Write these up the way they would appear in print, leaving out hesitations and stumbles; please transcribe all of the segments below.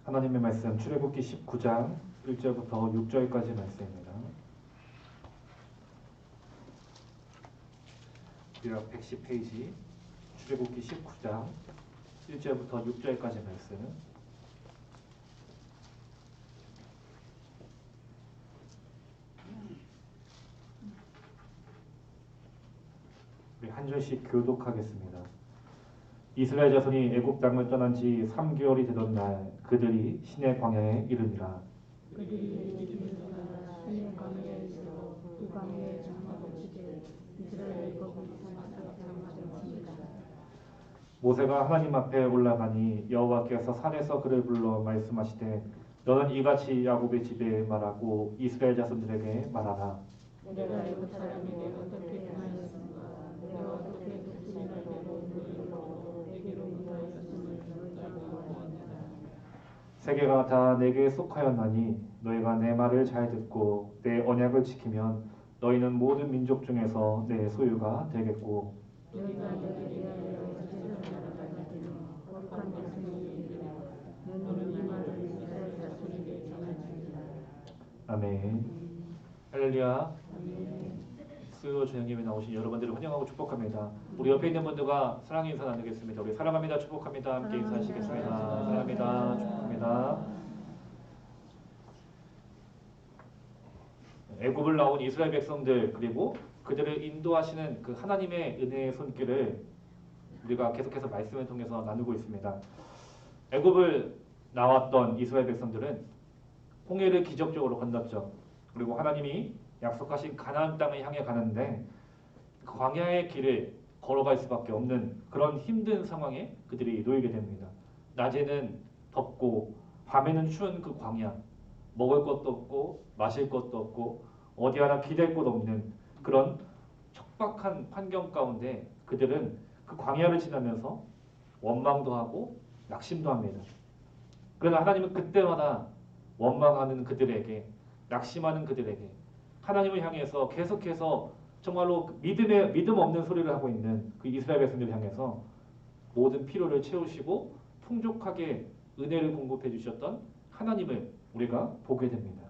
하나님의 말씀 출애굽기 19장 1절부터 6절까지 말씀입니다. 구약 110페이지 출애굽기 19장 1절부터 6절까지 말씀. 우리 한 절씩 교독하겠습니다. 이스라엘 자손이 애굽 땅을 떠난 지 3개월이 되던 날 그들이 시내 광야에 이르니라. 그들이 애굽을 떠나 시내 광야에 이르러 그 광야에 장막을치되 이스라엘 거기서 장막을칩니다. 모세가 하나님 앞에 올라가니 여호와께서 산에서 그를 불러 말씀하시되 너는 이같이 야곱의 집에 말하고 이스라엘 자손들에게 말하라. 내가 애굽 사람에게 어떻게 행하였는가, 내가 어떻게 독수리나무로 물을 먹고 내게로 인도하였음을 들을 자가 원하노라. 세계가 다 내게 속하였나니 너희가 내 말을 잘 듣고 내 언약을 지키면 너희는 모든 민족 중에서 내 소유가 되겠고 너희가 내게 대하여 제사장을 받으며 거룩한 자손이 되리라. 너는 이 말을 이스라엘 자손에게 전하지니라. 아멘. 할렐루야. 수요 저녁 예배 나오신 여러분들을 환영하고 축복합니다. 우리 옆에 있는 분들과 사랑의 인사 나누겠습니다. 우리 사랑합니다. 축복합니다. 함께 인사하시겠습니다. 사랑합니다. 축복합니다. 애굽을 나온 이스라엘 백성들 그리고 그들을 인도하시는 그 하나님의 은혜의 손길을 우리가 계속해서 말씀을 통해서 나누고 있습니다. 애굽을 나왔던 이스라엘 백성들은 홍해를 기적적으로 건넜죠. 그리고 하나님이 약속하신 가나안 땅을 향해 가는데 그 광야의 길을 걸어갈 수밖에 없는 그런 힘든 상황에 그들이 놓이게 됩니다. 낮에는 덥고 밤에는 추운 그 광야, 먹을 것도 없고 마실 것도 없고 어디 하나 기댈 곳 없는 그런 척박한 환경 가운데 그들은 그 광야를 지나면서 원망도 하고 낙심도 합니다. 그러나 하나님은 그때마다 원망하는 그들에게, 낙심하는 그들에게 하나님을 향해서 계속해서 정말로 믿음 없는 소리를 하고 있는 그 이스라엘 백성들을 향해서 모든 필요를 채우시고 풍족하게 은혜를 공급해 주셨던 하나님을 우리가 보게 됩니다.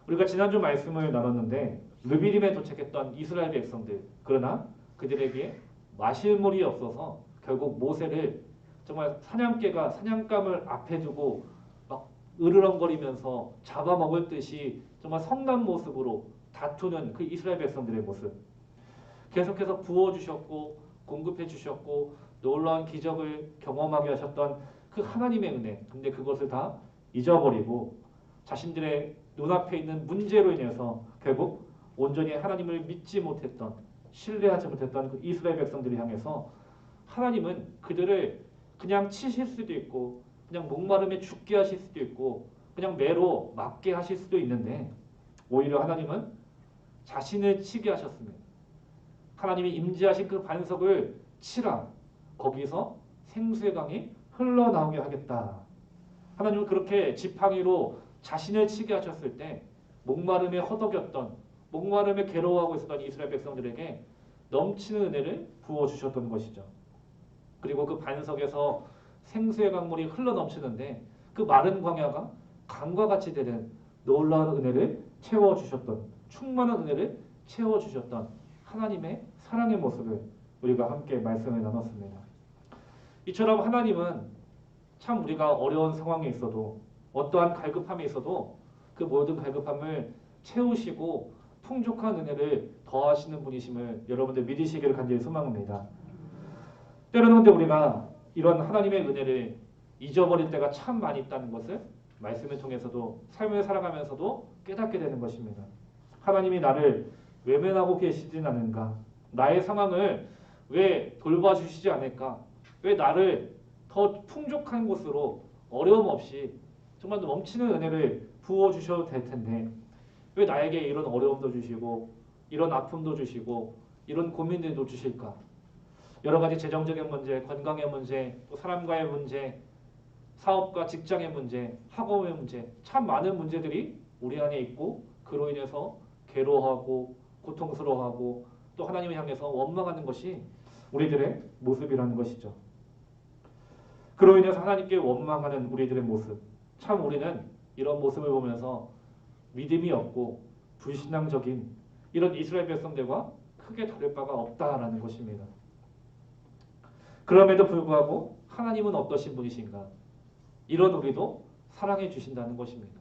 우리가 지난주 말씀을 나눴는데 르비딤에 도착했던 이스라엘 백성들, 그러나 그들에게 마실 물이 없어서 결국 모세를 정말 사냥개가 사냥감을 앞에 두고 막 으르렁거리면서 잡아먹을 듯이 정말 성난 모습으로 다투는 그 이스라엘 백성들의 모습. 계속해서 부어주셨고 공급해 주셨고 놀라운 기적을 경험하게 하셨던 그 하나님의 은혜. 근데 그것을 다 잊어버리고 자신들의 눈앞에 있는 문제로 인해서 결국 온전히 하나님을 믿지 못했던, 신뢰하지 못했던 그 이스라엘 백성들을 향해서 하나님은 그들을 그냥 치실 수도 있고 그냥 목마름에 죽게 하실 수도 있고 그냥 매로 맞게 하실 수도 있는데 오히려 하나님은 자신을 치게 하셨습니다. 하나님이 임재하신 그 반석을 치라. 거기서 생수의 강이 흘러나오게 하겠다. 하나님은 그렇게 지팡이로 자신을 치게 하셨을 때 목마름에 허덕였던, 목마름에 괴로워하고 있었던 이스라엘 백성들에게 넘치는 은혜를 부어주셨던 것이죠. 그리고 그 반석에서 생수의 강물이 흘러넘치는데 그 마른 광야가 강과 같이 되는 놀라운 은혜를 채워주셨던, 충만한 은혜를 채워주셨던 하나님의 사랑의 모습을 우리가 함께 말씀을 나눴습니다. 이처럼 하나님은 참 우리가 어려운 상황에 있어도 어떠한 갈급함에 있어도 그 모든 갈급함을 채우시고 풍족한 은혜를 더하시는 분이심을 여러분들 믿으시기를 간절히 소망합니다. 때로는 근데 우리가 이런 하나님의 은혜를 잊어버릴 때가 참 많이 있다는 것을 말씀을 통해서도 삶을 살아가면서도 깨닫게 되는 것입니다. 하나님이 나를 외면하고 계시진 않은가? 나의 상황을 왜 돌봐주시지 않을까? 왜 나를 더 풍족한 곳으로 어려움 없이 정말 넘치는 은혜를 부어주셔도 될 텐데 왜 나에게 이런 어려움도 주시고 이런 아픔도 주시고 이런 고민들도 주실까? 여러 가지 재정적인 문제, 건강의 문제, 또 사람과의 문제, 사업과 직장의 문제, 학업의 문제, 참 많은 문제들이 우리 안에 있고 그로 인해서 괴로워하고 고통스러워하고 또 하나님을 향해서 원망하는 것이 우리들의 모습이라는 것이죠. 그로 인해서 하나님께 원망하는 우리들의 모습. 참 우리는 이런 모습을 보면서 믿음이 없고 불신앙적인 이런 이스라엘 백성들과 크게 다를 바가 없다라는 것입니다. 그럼에도 불구하고 하나님은 어떠신 분이신가? 이런 우리도 사랑해 주신다는 것입니다.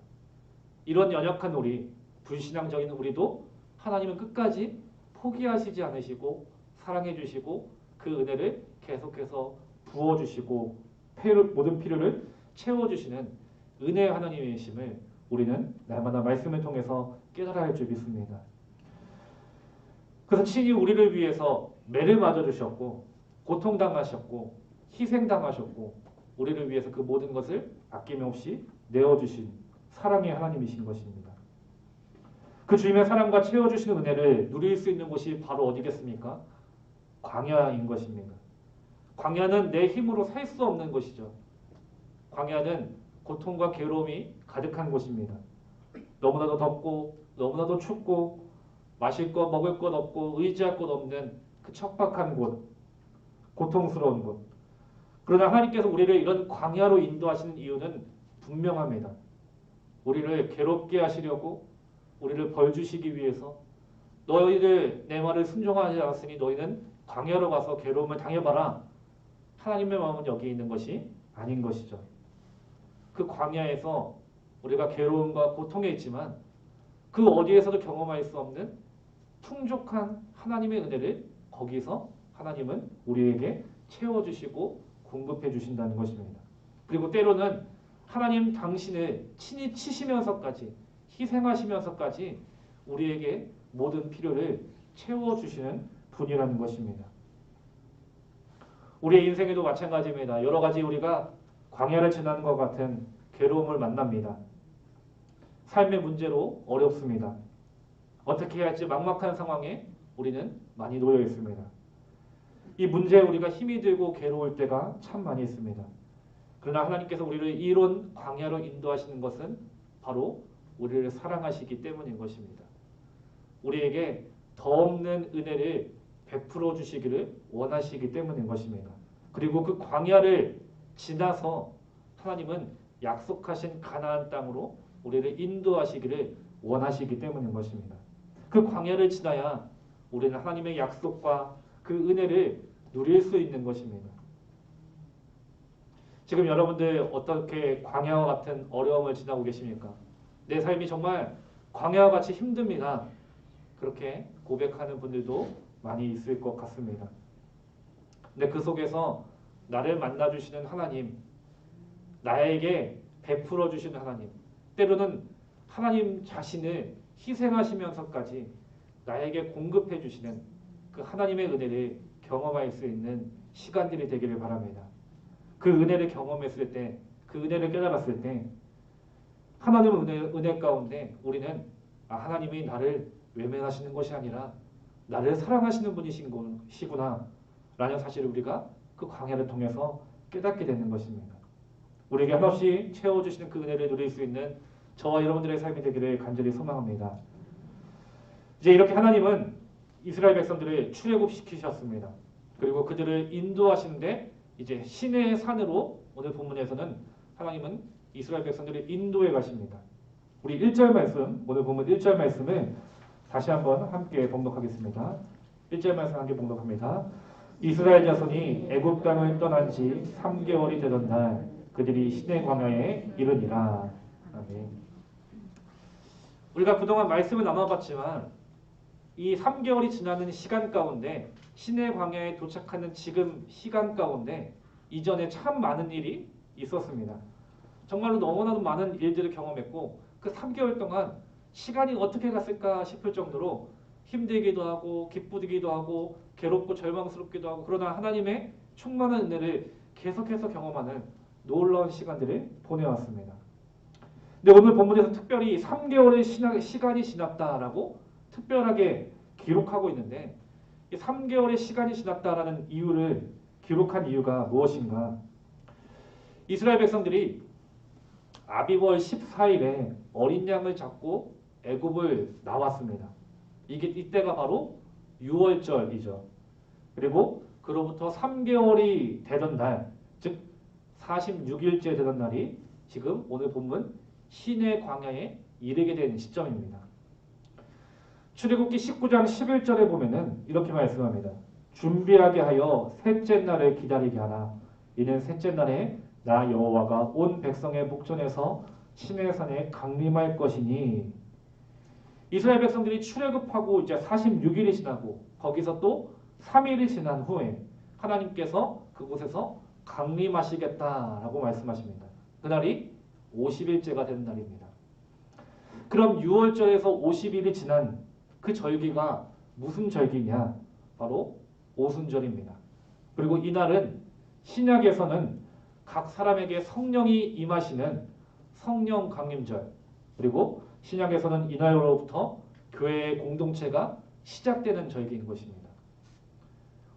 이런 연약한 우리, 불신앙적인 우리도 하나님은 끝까지 포기하시지 않으시고 사랑해 주시고 그 은혜를 계속해서 부어주시고 모든 필요를 채워주시는 은혜의 하나님이심을 우리는 날마다 말씀을 통해서 깨달아야 할 줄 믿습니다. 그래서 친히 우리를 위해서 매를 맞아주셨고 고통당하셨고 희생당하셨고 우리를 위해서 그 모든 것을 아낌없이 내어주신 사랑의 하나님이신 것입니다. 그 주님의 사랑과 채워주시는 은혜를 누릴 수 있는 곳이 바로 어디겠습니까? 광야인 것입니다. 광야는 내 힘으로 살 수 없는 것이죠. 광야는 고통과 괴로움이 가득한 곳입니다. 너무나도 덥고 너무나도 춥고 마실 것 먹을 것 없고 의지할 것 없는 그 척박한 곳, 고통스러운 곳. 그러나 하나님께서 우리를 이런 광야로 인도하시는 이유는 분명합니다. 우리를 괴롭게 하시려고 우리를 벌 주시기 위해서 너희들 내 말을 순종하지 않았으니 너희는 광야로 가서 괴로움을 당해봐라. 하나님의 마음은 여기 있는 것이 아닌 것이죠. 그 광야에서 우리가 괴로움과 고통에 있지만 그 어디에서도 경험할 수 없는 풍족한 하나님의 은혜를 거기서 하나님은 우리에게 채워주시고 공급해 주신다는 것입니다. 그리고 때로는 하나님 당신을 친히 치시면서까지 희생하시면서까지 우리에게 모든 필요를 채워주시는 분이라는 것입니다. 우리의 인생에도 마찬가지입니다. 여러 가지 우리가 광야를 지나는 것 같은 괴로움을 만납니다. 삶의 문제로 어렵습니다. 어떻게 해야 할지 막막한 상황에 우리는 많이 놓여 있습니다. 이 문제에 우리가 힘이 들고 괴로울 때가 참 많이 있습니다. 그러나 하나님께서 우리를 이런 광야로 인도하시는 것은 바로 우리를 사랑하시기 때문인 것입니다. 우리에게 더 없는 은혜를 베풀어 주시기를 원하시기 때문인 것입니다. 그리고 그 광야를 지나서 하나님은 약속하신 가나안 땅으로 우리를 인도하시기를 원하시기 때문인 것입니다. 그 광야를 지나야 우리는 하나님의 약속과 그 은혜를 누릴 수 있는 것입니다. 지금 여러분들 어떻게 광야와 같은 어려움을 지나고 계십니까? 내 삶이 정말 광야와 같이 힘듭니다. 그렇게 고백하는 분들도 많이 있을 것 같습니다. 근데 그 속에서 나를 만나주시는 하나님, 나에게 베풀어 주시는 하나님, 때로는 하나님 자신을 희생하시면서까지 나에게 공급해 주시는 그 하나님의 은혜를 경험할 수 있는 시간들이 되기를 바랍니다. 그 은혜를 경험했을 때, 그 은혜를 깨달았을 때 하나님의 은혜 가운데 우리는 하나님이 나를 외면하시는 것이 아니라 나를 사랑하시는 분이시구나 라는 사실을 우리가 그 광야를 통해서 깨닫게 되는 것입니다. 우리에게 한없이 채워주시는 그 은혜를 누릴 수 있는 저와 여러분들의 삶이 되기를 간절히 소망합니다. 이제 이렇게 하나님은 이스라엘 백성들을 출애굽시키셨습니다. 그리고 그들을 인도하시는데 이제 시내의 산으로 오늘 본문에서는 하나님은 이스라엘 백성들을 인도해 가십니다. 우리 1절 말씀, 오늘 본문 1절 말씀을 다시 한번 함께 봉독하겠습니다. 1절 말씀 함께 봉독합니다. 이스라엘 자손이 애굽 땅을 떠난 지 3개월이 되던 날 그들이 시내 광야에 이르니라. 아멘. 우리가 그동안 말씀을 나눠봤지만 이 3개월이 지나는 시간 가운데 시내 광야에 도착하는 지금 시간 가운데 이전에 참 많은 일이 있었습니다. 정말로 너무나도 많은 일들을 경험했고 그 3개월 동안 시간이 어떻게 갔을까 싶을 정도로 힘들기도 하고 기쁘기도 하고 괴롭고 절망스럽기도 하고 그러나 하나님의 충만한 은혜를 계속해서 경험하는 놀라운 시간들을 보내왔습니다. 근데 오늘 본문에서 특별히 3개월의 시간이 지났다라고 특별하게 기록하고 있는데 이 3개월의 시간이 지났다라는 이유를 기록한 이유가 무엇인가? 이스라엘 백성들이 아비월 14일에 어린 양을 잡고 애굽을 나왔습니다. 이때가 바로 6월절이죠. 그리고 그로부터 3개월이 되던 날, 즉 46일째 되는 날이 지금 오늘 본문 시내 광야에 이르게 된 시점입니다. 출애굽기 19장 11절에 보면은 이렇게 말씀합니다. 준비하게 하여 셋째 날을 기다리게 하라. 이는 셋째 날에 나 여호와가 온 백성의 목전에서 시내산에 강림할 것이니. 이스라엘 백성들이 출애굽하고 이제 46일이 지나고 거기서 또 3일이 지난 후에 하나님께서 그곳에서 강림하시겠다라고 말씀하십니다. 그날이 50일째가 되는 날입니다. 그럼 6월절에서 50일이 지난 그 절기가 무슨 절기냐? 바로 오순절입니다. 그리고 이날은 신약에서는 각 사람에게 성령이 임하시는 성령 강림절, 그리고 신약에서는 이날로부터 교회의 공동체가 시작되는 절기인 것입니다.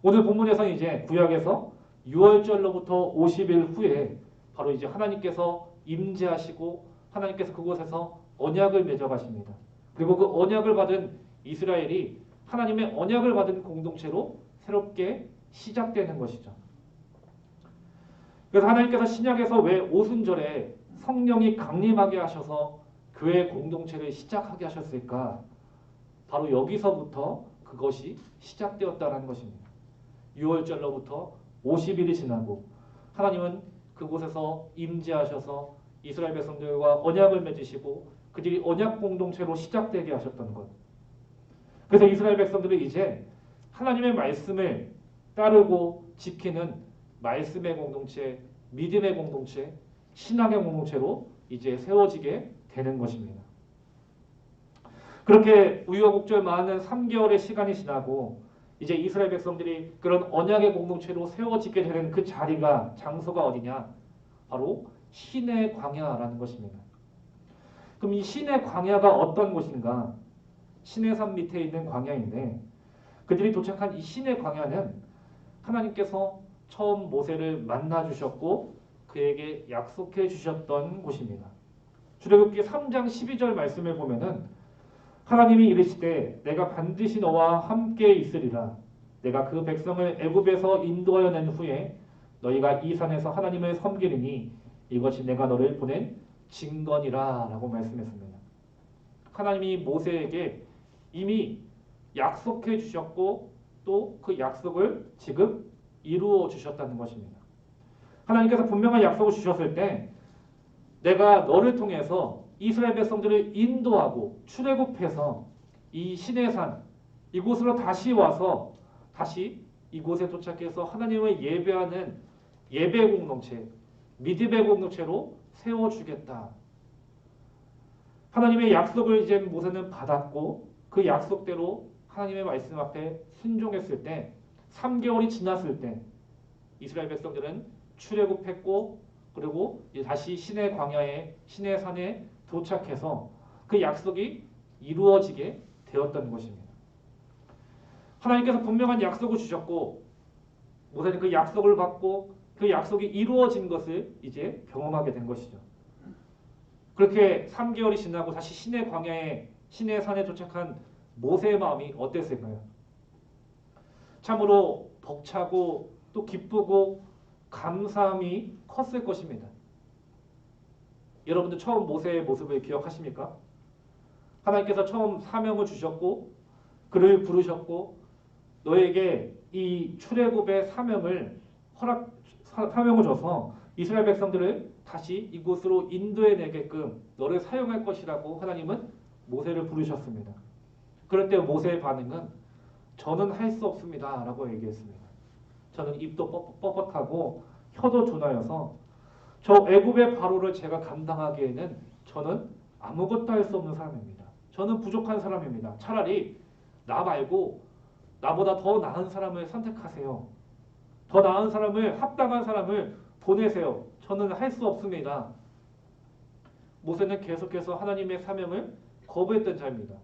오늘 본문에서는 이제 구약에서 6월절로부터 50일 후에 바로 이제 하나님께서 임재하시고 하나님께서 그곳에서 언약을 맺어가십니다. 그리고 그 언약을 받은 이스라엘이 하나님의 언약을 받은 공동체로 새롭게 시작되는 것이죠. 그래서 하나님께서 신약에서 왜 오순절에 성령이 강림하게 하셔서 교회 공동체를 시작하게 하셨을까? 바로 여기서부터 그것이 시작되었다는 것입니다. 6월절로부터 50일이 지나고 하나님은 그곳에서 임재하셔서 이스라엘 백성들과 언약을 맺으시고 그들이 언약 공동체로 시작되게 하셨던 것. 그래서 이스라엘 백성들은 이제 하나님의 말씀을 따르고 지키는 말씀의 공동체, 믿음의 공동체, 신앙의 공동체로 이제 세워지게 되는 것입니다. 그렇게 우여곡절 많은 3개월의 시간이 지나고 이제 이스라엘 백성들이 그런 언약의 공동체로 세워지게 되는 그 자리가, 장소가 어디냐? 바로 시내 광야라는 것입니다. 그럼 이 시내 광야가 어떤 곳인가? 시내산 밑에 있는 광야인데 그들이 도착한 이 시내 광야는 하나님께서 처음 모세를 만나 주셨고 그에게 약속해 주셨던 곳입니다. 출애굽기 3장 12절 말씀을 보면은 하나님이 이르시되 내가 반드시 너와 함께 있으리라. 내가 그 백성을 애굽에서 인도하여 낸 후에 너희가 이 산에서 하나님을 섬기리니 이것이 내가 너를 보낸 증거니라 라고 말씀했습니다. 하나님이 모세에게 이미 약속해 주셨고 또 그 약속을 지금 이루어 주셨다는 것입니다. 하나님께서 분명한 약속을 주셨을 때 내가 너를 통해서 이스라엘 백성들을 인도하고 출애굽해서 이 시내산 이곳으로 다시 와서 다시 이곳에 도착해서 하나님을 예배하는 예배 공동체, 믿음의 공동체로 세워주겠다. 하나님의 약속을 이제 모세는 받았고 그 약속대로 하나님의 말씀 앞에 순종했을 때 3개월이 지났을 때 이스라엘 백성들은 출애굽했고 그리고 다시 시내 광야에 시내 산에 도착해서 그 약속이 이루어지게 되었던 것입니다. 하나님께서 분명한 약속을 주셨고 모세는 그 약속을 받고 그 약속이 이루어진 것을 이제 경험하게 된 것이죠. 그렇게 3개월이 지나고 다시 시내 광야에 시내 산에 도착한 모세의 마음이 어땠을까요? 참으로 벅차고 또 기쁘고 감사함이 컸을 것입니다. 여러분들 처음 모세의 모습을 기억하십니까? 하나님께서 처음 사명을 주셨고 그를 부르셨고 너에게 이 출애굽의 사명을 줘서 이스라엘 백성들을 다시 이곳으로 인도해 내게끔 너를 사용할 것이라고 하나님은 모세를 부르셨습니다. 그럴 때 모세의 반응은 저는 할 수 없습니다 라고 얘기했습니다. 저는 입도 뻣뻣하고 혀도 조나여서 저 애굽의 바로를 제가 감당하기에는 저는 아무것도 할 수 없는 사람입니다. 저는 부족한 사람입니다. 차라리 나 말고 나보다 더 나은 사람을 선택하세요. 더 나은 사람을, 합당한 사람을 보내세요. 저는 할 수 없습니다. 모세는 계속해서 하나님의 사명을 거부했던 자입니다.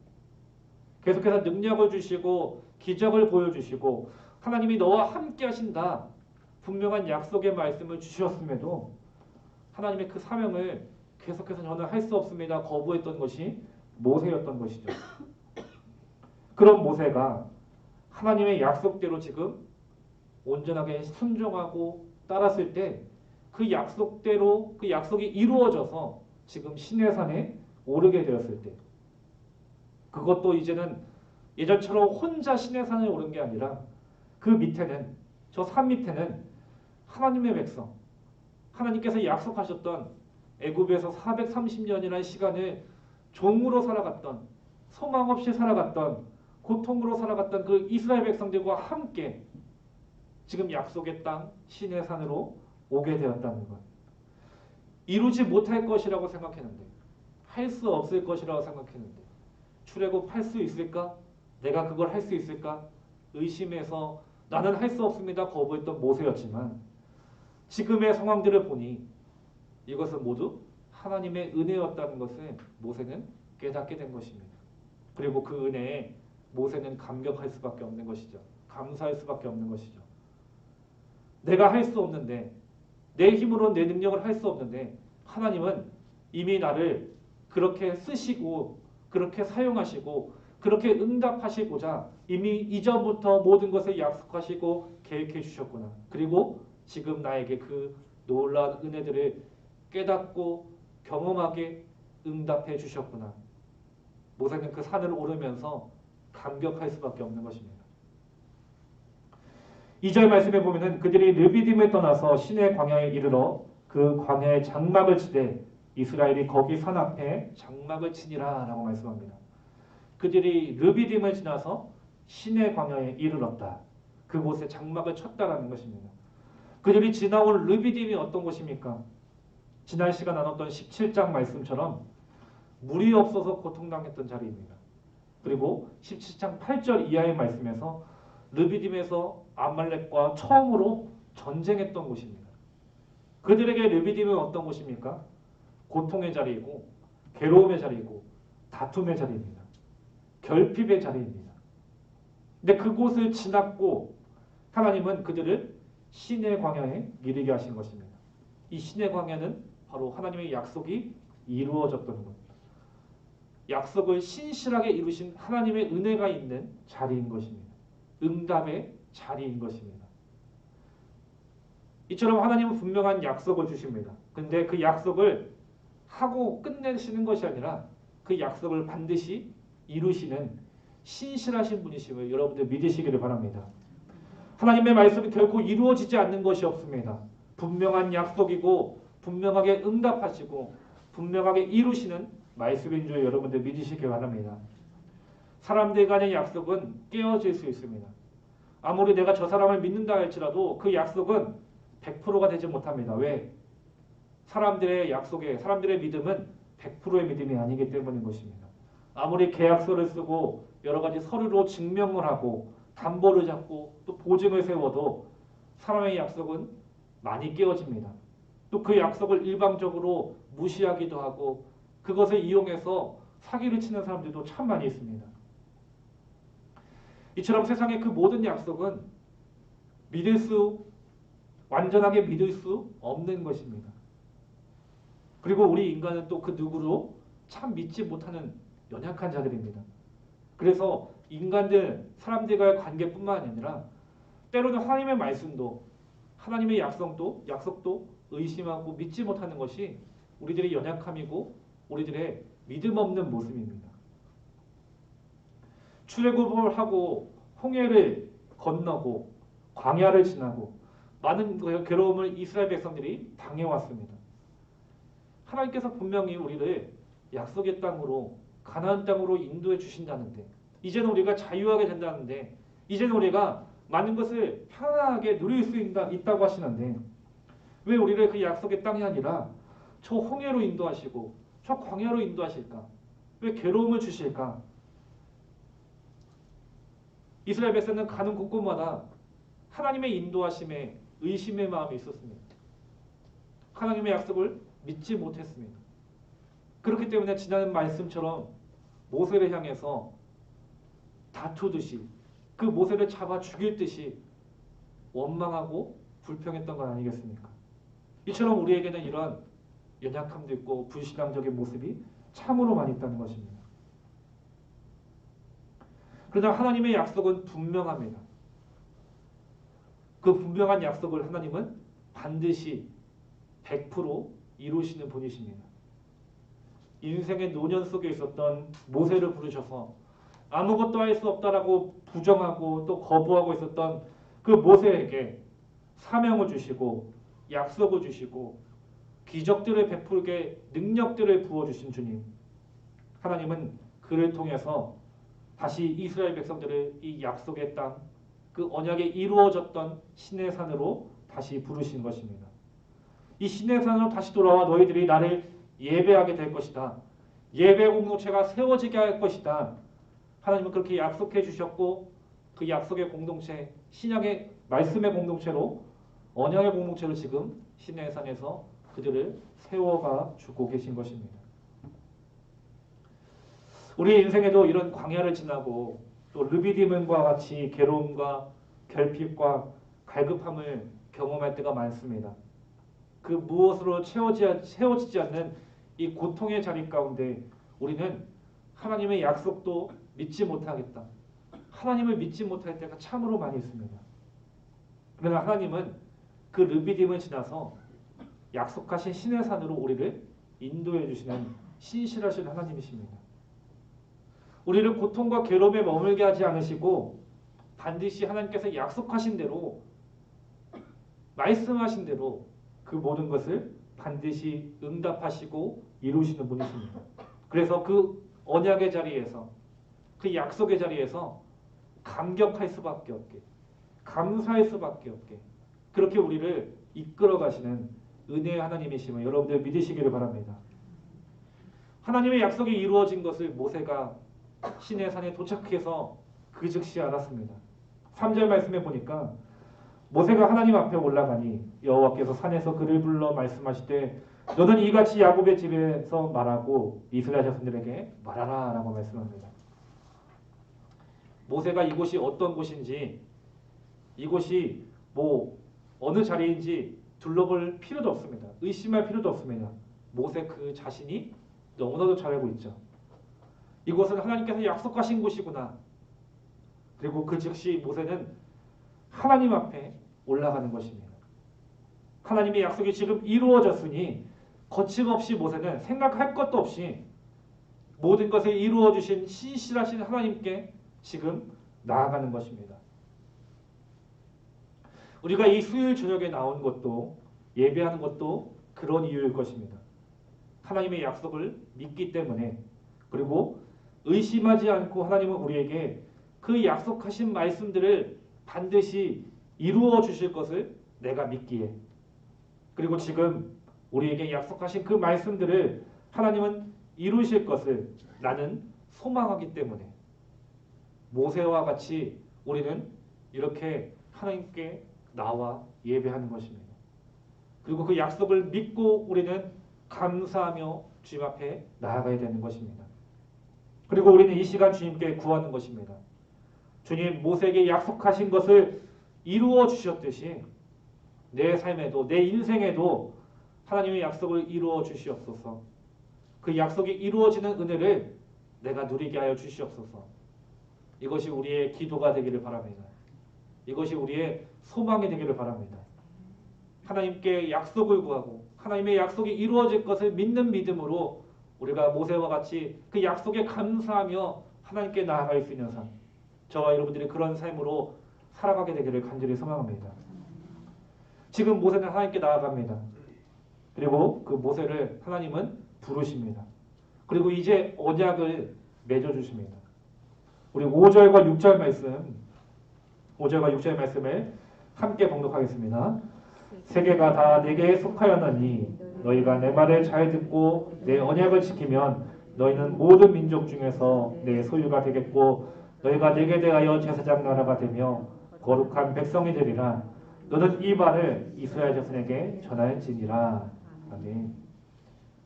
계속해서 능력을 주시고 기적을 보여주시고 하나님이 너와 함께 하신다. 분명한 약속의 말씀을 주셨음에도 하나님의 그 사명을 계속해서 저는 할 수 없습니다. 거부했던 것이 모세였던 것이죠. 그런 모세가 하나님의 약속대로 지금 온전하게 순종하고 따랐을 때 그 약속대로 그 약속이 이루어져서 지금 시내산에 오르게 되었을 때 그것도 이제는 예전처럼 혼자 시내산에 오른 게 아니라 그 밑에는 저 산 밑에는 하나님의 백성 하나님께서 약속하셨던 애굽에서 430년이라는 시간을 종으로 살아갔던 소망 없이 살아갔던 고통으로 살아갔던 그 이스라엘 백성들과 함께 지금 약속의 땅 시내산으로 오게 되었다는 것. 이루지 못할 것이라고 생각했는데 할 수 없을 것이라고 생각했는데 출애굽 할 수 있을까? 내가 그걸 할 수 있을까? 의심해서 나는 할 수 없습니다. 거부했던 모세였지만 지금의 상황들을 보니 이것은 모두 하나님의 은혜였다는 것을 모세는 깨닫게 된 것입니다. 그리고 그 은혜에 모세는 감격할 수밖에 없는 것이죠. 감사할 수밖에 없는 것이죠. 내가 할 수 없는데 내 힘으로 내 능력을 할 수 없는데 하나님은 이미 나를 그렇게 쓰시고 그렇게 사용하시고 그렇게 응답하시고자 이미 이전부터 모든 것을 약속하시고 계획해 주셨구나. 그리고 지금 나에게 그 놀라운 은혜들을 깨닫고 경험하게 응답해 주셨구나. 모세는 그 산을 오르면서 감격할 수밖에 없는 것입니다. 2절 말씀에 보면은 그들이 르비딤을 떠나서 시내 광야에 이르러 그 광야에 장막을 치되 이스라엘이 거기 산 앞에 장막을 치니라 라고 말씀합니다. 그들이 르비딤을 지나서 시내 광야에 이르렀다. 그곳에 장막을 쳤다라는 것입니다. 그들이 지나온 르비딤이 어떤 곳입니까? 지난 시간 나눴던 17장 말씀처럼 물이 없어서 고통당했던 자리입니다. 그리고 17장 8절 이하의 말씀에서 르비딤에서 아말렉과 처음으로 전쟁했던 곳입니다. 그들에게 르비딤은 어떤 곳입니까? 고통의 자리이고 괴로움의 자리이고 다툼의 자리입니다. 결핍의 자리입니다. 근데 그곳을 지났고 하나님은 그들을 시내 광야에 이르게 하신 것입니다. 이 시내 광야는 바로 하나님의 약속이 이루어졌던 것. 약속을 신실하게 이루신 하나님의 은혜가 있는 자리인 것입니다. 응답의 자리인 것입니다. 이처럼 하나님은 분명한 약속을 주십니다. 근데 그 약속을 하고 끝내시는 것이 아니라 그 약속을 반드시 이루시는 신실하신 분이심을 여러분들 믿으시기를 바랍니다. 하나님의 말씀이 결코 이루어지지 않는 것이 없습니다. 분명한 약속이고 분명하게 응답하시고 분명하게 이루시는 말씀인 줄 여러분들 믿으시기 바랍니다. 사람들 간의 약속은 깨어질 수 있습니다. 아무리 내가 저 사람을 믿는다 할지라도 그 약속은 100%가 되지 못합니다. 왜? 사람들의 약속에 사람들의 믿음은 100%의 믿음이 아니기 때문인 것입니다. 아무리 계약서를 쓰고 여러 가지 서류로 증명을 하고 담보를 잡고 또 보증을 세워도 사람의 약속은 많이 깨어집니다. 또 그 약속을 일방적으로 무시하기도 하고 그것을 이용해서 사기를 치는 사람들도 참 많이 있습니다. 이처럼 세상의 그 모든 약속은 완전하게 믿을 수 없는 것입니다. 그리고 우리 인간은 또 그 누구로 참 믿지 못하는 연약한 자들입니다. 그래서 사람들과의 관계뿐만 아니라 때로는 하나님의 말씀도 하나님의 약속도 의심하고 믿지 못하는 것이 우리들의 연약함이고 우리들의 믿음 없는 모습입니다. 출애굽을 하고 홍해를 건너고 광야를 지나고 많은 괴로움을 이스라엘 백성들이 당해왔습니다. 하나님께서 분명히 우리를 약속의 땅으로 가나안 땅으로 인도해 주신다는데 이제는 우리가 자유하게 된다는데 이제는 우리가 많은 것을 편안하게 누릴 수 있다고 하시는데 왜 우리를 그 약속의 땅이 아니라 저 홍해로 인도하시고 저 광야로 인도하실까? 왜 괴로움을 주실까? 이스라엘 백성은 가는 곳곳마다 하나님의 인도하심에 의심의 마음이 있었습니다. 하나님의 약속을 믿지 못했습니다. 그렇기 때문에 지난 말씀처럼 모세를 향해서 다투듯이 그 모세를 잡아 죽일 듯이 원망하고 불평했던 건 아니겠습니까? 이처럼 우리에게는 이런 연약함도 있고 불신앙적인 모습이 참으로 많이 있다는 것입니다. 그러나 하나님의 약속은 분명합니다. 그 분명한 약속을 하나님은 반드시 100% 이루시는 분이십니다. 인생의 노년 속에 있었던 모세를 부르셔서 아무것도 할 수 없다라고 부정하고 또 거부하고 있었던 그 모세에게 사명을 주시고 약속을 주시고 기적들을 베풀게 능력들을 부어주신 주님. 하나님은 그를 통해서 다시 이스라엘 백성들을 이 약속의 땅, 그 언약이 이루어졌던 시내산으로 다시 부르신 것입니다. 이 시내산으로 다시 돌아와 너희들이 나를 예배하게 될 것이다. 예배 공동체가 세워지게 할 것이다. 하나님은 그렇게 약속해 주셨고 그 약속의 공동체, 신약의 말씀의 공동체로 언약의 공동체로 지금 시내산에서 그들을 세워가 주고 계신 것입니다. 우리 인생에도 이런 광야를 지나고 또 르비딤과 같이 괴로움과 결핍과 갈급함을 경험할 때가 많습니다. 그 무엇으로 채워지지 않는 이 고통의 자리 가운데 우리는 하나님의 약속도 믿지 못하겠다. 하나님을 믿지 못할 때가 참으로 많이 있습니다. 그러나 하나님은 그 르비딤을 지나서 약속하신 신의 산으로 우리를 인도해 주시는 신실하신 하나님이십니다. 우리를 고통과 괴로움에 머물게 하지 않으시고 반드시 하나님께서 약속하신 대로 말씀하신 대로 그 모든 것을 반드시 응답하시고 이루시는 분이십니다. 그래서 그 언약의 자리에서 그 약속의 자리에서 감격할 수밖에 없게 감사할 수밖에 없게 그렇게 우리를 이끌어 가시는 은혜의 하나님이심을 여러분들 믿으시기를 바랍니다. 하나님의 약속이 이루어진 것을 모세가 시내산에 도착해서 그 즉시 알았습니다. 3절 말씀에 보니까 모세가 하나님 앞에 올라가니 여호와께서 산에서 그를 불러 말씀하시되 너는 이같이 야곱의 집에서 말하고 이스라엘 자손들에게 말하라 라고 말씀합니다. 모세가 이곳이 어떤 곳인지 이곳이 어느 자리인지 둘러볼 필요도 없습니다. 의심할 필요도 없습니다. 모세 그 자신이 너무나도 잘 알고 있죠. 이곳은 하나님께서 약속하신 곳이구나. 그리고 그 즉시 모세는 하나님 앞에 올라가는 것입니다. 하나님의 약속이 지금 이루어졌으니 거침없이 모세는 생각할 것도 없이 모든 것을 이루어 주신 신실하신 하나님께 지금 나아가는 것입니다. 우리가 이 수요일 저녁에 나온 것도 예배하는 것도 그런 이유일 것입니다. 하나님의 약속을 믿기 때문에 그리고 의심하지 않고 하나님은 우리에게 그 약속하신 말씀들을 반드시 이루어 주실 것을 내가 믿기에 그리고 지금 우리에게 약속하신 그 말씀들을 하나님은 이루실 것을 나는 소망하기 때문에 모세와 같이 우리는 이렇게 하나님께 나와 예배하는 것입니다. 그리고 그 약속을 믿고 우리는 감사하며 주님 앞에 나아가야 되는 것입니다. 그리고 우리는 이 시간 주님께 구하는 것입니다. 주님, 모세에게 약속하신 것을 이루어 주셨듯이 내 삶에도 내 인생에도 하나님의 약속을 이루어 주시옵소서. 그 약속이 이루어지는 은혜를 내가 누리게 하여 주시옵소서. 이것이 우리의 기도가 되기를 바랍니다. 이것이 우리의 소망이 되기를 바랍니다. 하나님께 약속을 구하고 하나님의 약속이 이루어질 것을 믿는 믿음으로 우리가 모세와 같이 그 약속에 감사하며 하나님께 나아갈 수 있는 삶, 저와 여러분들이 그런 삶으로 살아가게 되기를 간절히 소망합니다. 지금 모세는 하나님께 나아갑니다. 그리고 그 모세를 하나님은 부르십니다. 그리고 이제 언약을 맺어주십니다. 우리 5절과 6절 말씀 5절과 6절 말씀을 함께 봉독하겠습니다. 세계가 다 내게 속하였나니 너희가 내 말을 잘 듣고 내 언약을 지키면 너희는 모든 민족 중에서 내 소유가 되겠고 너희가 내게 대하여 제사장 나라가 되며 거룩한 백성이 되리라. 너는 이 말을 이스라엘 자손에게 전할지니라. 아멘.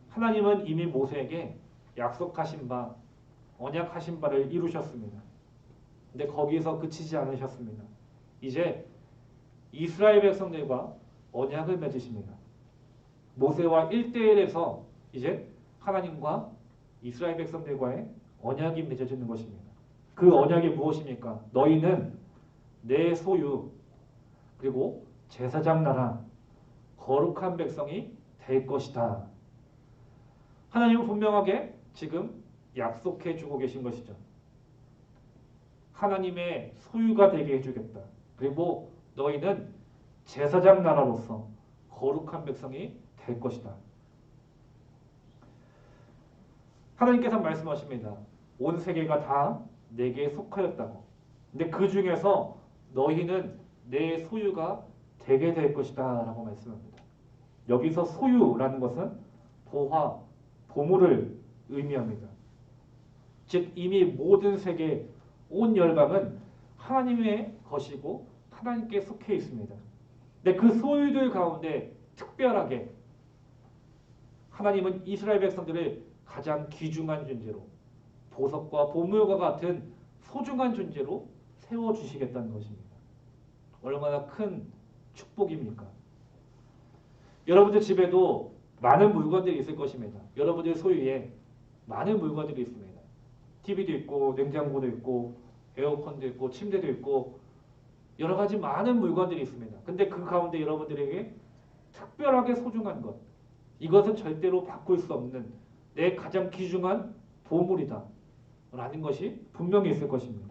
하나님은 이미 모세에게 약속하신 바, 언약하신 바를 이루셨습니다. 근데 거기서 그치지 않으셨습니다. 이제 이스라엘 백성들과 언약을 맺으십니다. 모세와 1대1에서 이제 하나님과 이스라엘 백성들과의 언약이 맺어지는 것입니다. 그 언약이 무엇입니까? 너희는 내 소유 그리고 제사장 나라 거룩한 백성이 될 것이다. 하나님은 분명하게 지금 약속해 주고 계신 것이죠. 하나님의 소유가 되게 해주겠다. 그리고 너희는 제사장 나라로서 거룩한 백성이 될 것이다. 하나님께서 말씀하십니다. 온 세계가 다 내게 속하였다고. 근데 그 중에서 너희는 내 소유가 되게 될 것이다 라고 말씀합니다. 여기서 소유라는 것은 보화, 보물을 의미합니다. 즉 이미 모든 세계, 온 열방은 하나님의 것이고 하나님께 속해 있습니다. 근데 그 소유들 가운데 특별하게 하나님은 이스라엘 백성들을 가장 귀중한 존재로, 보석과 보물과 같은 소중한 존재로 세워주시겠다는 것입니다. 얼마나 큰 축복입니까? 여러분들 집에도 많은 물건들이 있을 것입니다. 여러분들 소유에 많은 물건들이 있습니다. TV도 있고 냉장고도 있고 에어컨도 있고 침대도 있고 여러 가지 많은 물건들이 있습니다. 근데 그 가운데 여러분들에게 특별하게 소중한 것, 이것은 절대로 바꿀 수 없는 내 가장 귀중한 보물이다 라는 것이 분명히 있을 것입니다.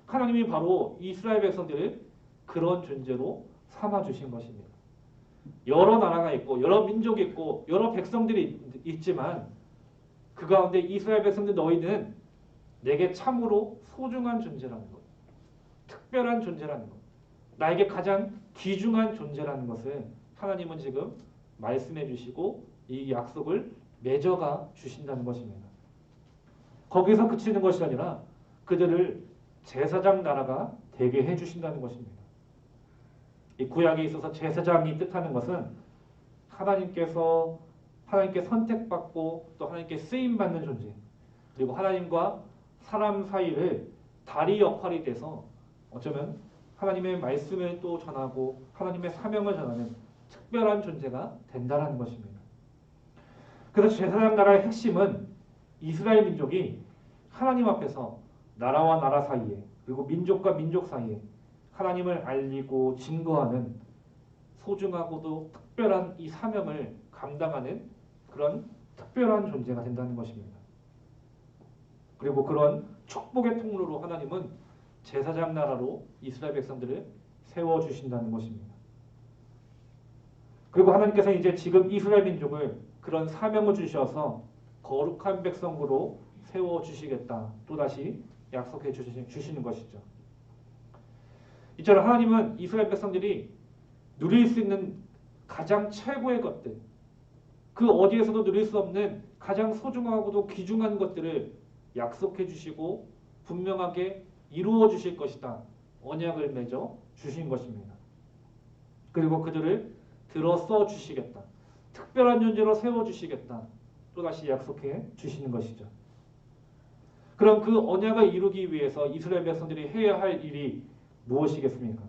하나님이 바로 이스라엘 백성들을 그런 존재로 삼아주신 것입니다. 여러 나라가 있고 여러 민족이 있고 여러 백성들이 있지만 그 가운데 이스라엘 백성들 너희는 내게 참으로 소중한 존재라는 것, 특별한 존재라는 것, 나에게 가장 귀중한 존재라는 것을 하나님은 지금 말씀해 주시고 이 약속을 맺어가 주신다는 것입니다. 거기서 그치는 것이 아니라 그들을 제사장 나라가 되게 해주신다는 것입니다. 이 구약에 있어서 제사장이 뜻하는 것은 하나님께 선택받고 또 하나님께 쓰임받는 존재, 그리고 하나님과 사람 사이를 다리 역할이 돼서 어쩌면 하나님의 말씀을 또 전하고 하나님의 사명을 전하는 특별한 존재가 된다는 것입니다. 그래서 제사장 나라의 핵심은 이스라엘 민족이 하나님 앞에서 나라와 나라 사이에 그리고 민족과 민족 사이에 하나님을 알리고 증거하는 소중하고도 특별한 이 사명을 감당하는 그런 특별한 존재가 된다는 것입니다. 그리고 그런 축복의 통로로 하나님은 제사장 나라로 이스라엘 백성들을 세워주신다는 것입니다. 그리고 하나님께서 이제 지금 이스라엘 민족을 그런 사명을 주셔서 거룩한 백성으로 세워주시겠다. 또다시 약속해 주시는 것이죠. 이처럼 하나님은 이스라엘 백성들이 누릴 수 있는 가장 최고의 것들, 그 어디에서도 누릴 수 없는 가장 소중하고도 귀중한 것들을 약속해 주시고 분명하게 이루어 주실 것이다. 언약을 맺어 주신 것입니다. 그리고 그들을 들어써 주시겠다. 특별한 존재로 세워주시겠다. 또다시 약속해 주시는 것이죠. 그럼 그 언약을 이루기 위해서 이스라엘 백성들이 해야 할 일이 무엇이겠습니까?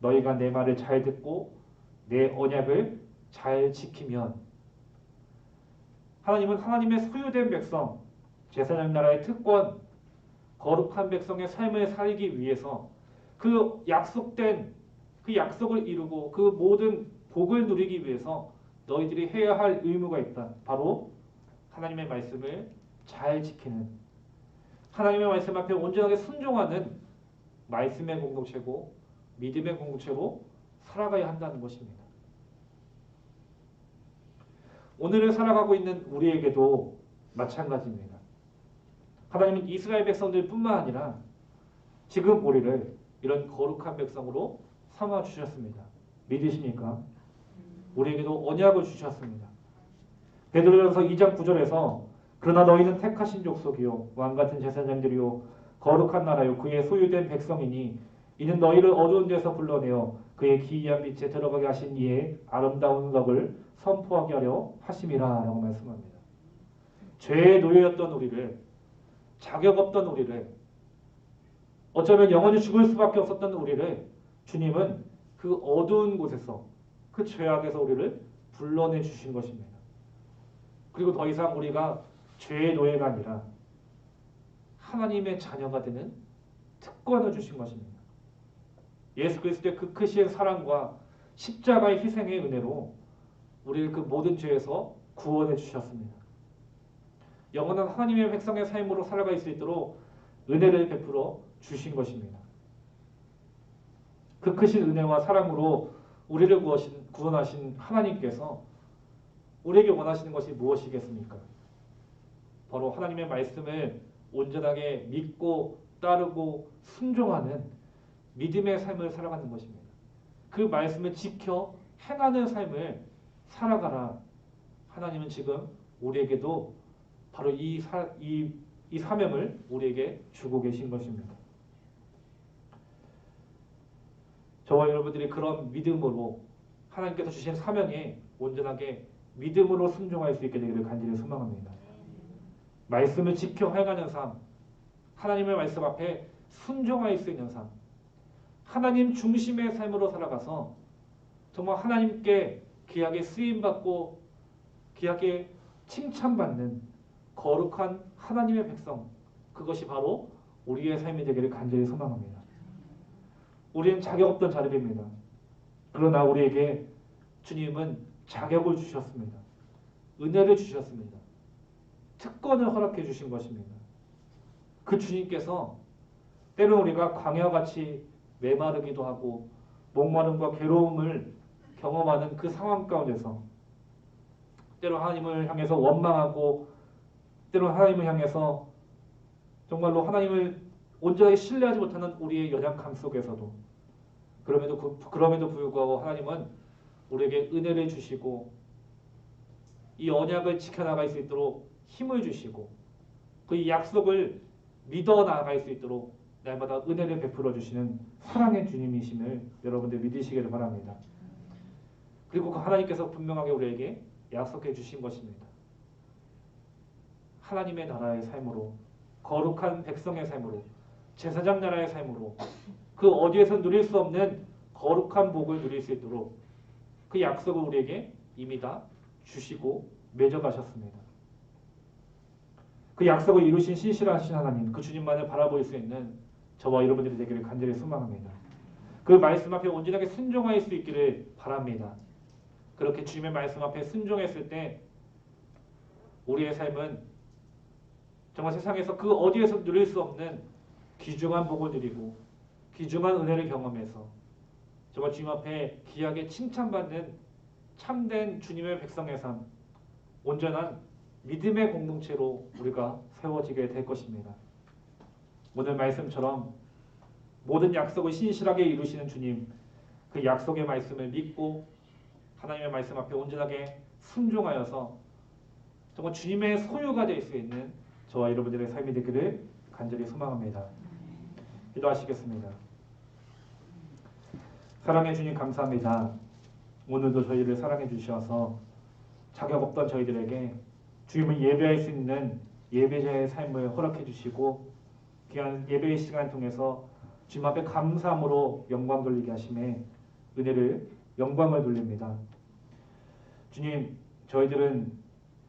너희가 내 말을 잘 듣고 내 언약을 잘 지키면, 하나님은 하나님의 소유된 백성, 제사장 나라의 특권, 거룩한 백성의 삶을 살기 위해서 그 약속된 그 약속을 이루고 그 모든 복을 누리기 위해서 너희들이 해야 할 의무가 있다. 바로 하나님의 말씀을 잘 지키는, 하나님의 말씀 앞에 온전하게 순종하는 말씀의 공동체고 믿음의 공동체로 살아가야 한다는 것입니다. 오늘을 살아가고 있는 우리에게도 마찬가지입니다. 하나님은 이스라엘 백성들뿐만 아니라 지금 우리를 이런 거룩한 백성으로 삼아 주셨습니다. 믿으십니까? 우리에게도 언약을 주셨습니다. 베드로전서 2장 9절에서 그러나 너희는 택하신 족속이요 왕같은 제사장들이요 거룩한 나라요 그의 소유된 백성이니 이는 너희를 어두운 데서 불러내어 그의 기이한 빛에 들어가게 하신 이의 아름다운 덕을 선포하게 하려 하심이라 라고 말씀합니다. 죄의 노예였던 우리를, 자격 없던 우리를, 어쩌면 영원히 죽을 수밖에 없었던 우리를 주님은 그 어두운 곳에서, 그 죄악에서 우리를 불러내 주신 것입니다. 그리고 더 이상 우리가 죄의 노예가 아니라 하나님의 자녀가 되는 특권을 주신 것입니다. 예수 그리스도의 그 크신 사랑과 십자가의 희생의 은혜로 우리를 그 모든 죄에서 구원해 주셨습니다. 영원한 하나님의 백성의 삶으로 살아갈 수 있도록 은혜를 베풀어 주신 것입니다. 그 크신 은혜와 사랑으로 우리를 구원하신 하나님께서 우리에게 원하시는 것이 무엇이겠습니까? 바로 하나님의 말씀을 온전하게 믿고 따르고 순종하는 믿음의 삶을 살아가는 것입니다. 그 말씀을 지켜 행하는 삶을 살아가라. 하나님은 지금 우리에게도 바로 이 사명을 우리에게 주고 계신 것입니다. 저와 여러분들이 그런 믿음으로 하나님께서 주신 사명에 온전하게 믿음으로 순종할 수 있게 되기를 간절히 소망합니다. 말씀을 지켜 행하는 삶, 하나님의 말씀 앞에 순종할 수 있는 삶, 하나님 중심의 삶으로 살아가서 정말 하나님께 귀하게 쓰임받고 귀하게 칭찬받는 거룩한 하나님의 백성, 그것이 바로 우리의 삶이 되기를 간절히 소망합니다. 우리는 자격 없던 자들입니다. 그러나 우리에게 주님은 자격을 주셨습니다. 은혜를 주셨습니다. 특권을 허락해 주신 것입니다. 그 주님께서 때로는 우리가 광야와 같이 메마르기도 하고 목마름과 괴로움을 경험하는 그 상황 가운데서 때로 하나님을 향해서 원망하고 때로 하나님을 향해서 정말로 하나님을 온전하게 신뢰하지 못하는 우리의 연약함 속에서도 그럼에도 불구하고 하나님은 우리에게 은혜를 주시고 이 언약을 지켜나갈 수 있도록 힘을 주시고 그 약속을 믿어 나아갈 수 있도록 날마다 은혜를 베풀어 주시는 사랑의 주님이심을 여러분들 믿으시기를 바랍니다. 그리고 그 하나님께서 분명하게 우리에게 약속해 주신 것입니다. 하나님의 나라의 삶으로, 거룩한 백성의 삶으로, 제사장 나라의 삶으로 그 어디에서 누릴 수 없는 거룩한 복을 누릴 수 있도록 그 약속을 우리에게 이미 다 주시고 맺어가셨습니다. 그 약속을 이루신 신실하신 하나님, 그 주님만을 바라볼 수 있는 저와 여러분들이 되기를 간절히 소망합니다. 그 말씀 앞에 온전하게 순종할 수 있기를 바랍니다. 그렇게 주님의 말씀 앞에 순종했을 때 우리의 삶은 정말 세상에서 그 어디에서 누릴 수 없는 귀중한 복을 누리고 귀중한 은혜를 경험해서 정말 주님 앞에 귀하게 칭찬받는 참된 주님의 백성의 삶, 온전한 믿음의 공동체로 우리가 세워지게 될 것입니다. 오늘 말씀처럼 모든 약속을 신실하게 이루시는 주님, 그 약속의 말씀을 믿고 하나님의 말씀 앞에 온전하게 순종하여서 정말 주님의 소유가 될 수 있는 저와 여러분들의 삶이 되기를 간절히 소망합니다. 기도하시겠습니다. 사랑해 주님 감사합니다. 오늘도 저희를 사랑해 주셔서 자격 없던 저희들에게 주님을 예배할 수 있는 예배자의 삶을 허락해 주시고 귀한 예배의 시간을 통해서 주님 앞에 감사함으로 영광 돌리게 하심에 영광을 돌립니다. 주님, 저희들은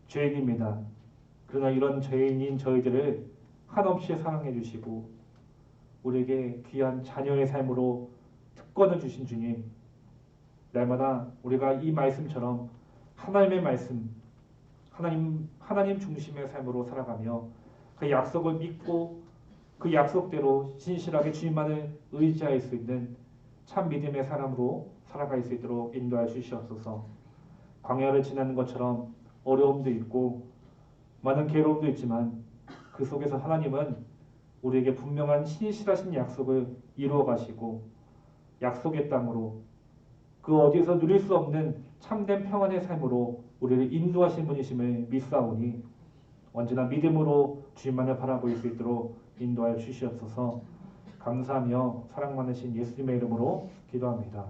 죄인입니다. 그러나 이런 죄인인 저희들을 한없이 사랑해 주시고 우리에게 귀한 자녀의 삶으로 특권을 주신 주님, 날마다 우리가 이 말씀처럼 하나님의 말씀, 하나님 중심의 삶으로 살아가며 그 약속을 믿고 그 약속대로 신실하게 주님만을 의지할 수 있는 참 믿음의 사람으로 살아갈 수 있도록 인도해 주시옵소서. 광야를 지나는 것처럼 어려움도 있고 많은 괴로움도 있지만 그 속에서 하나님은 우리에게 분명한 신실하신 약속을 이루어 가시고 약속의 땅으로 그 어디에서 누릴 수 없는 참된 평안의 삶으로 우리를 인도하신 분이심을 믿사오니 언제나 믿음으로 주님만을 바라볼 수 있도록 인도하여 주시옵소서. 감사하며 사랑 많으신 예수님의 이름으로 기도합니다.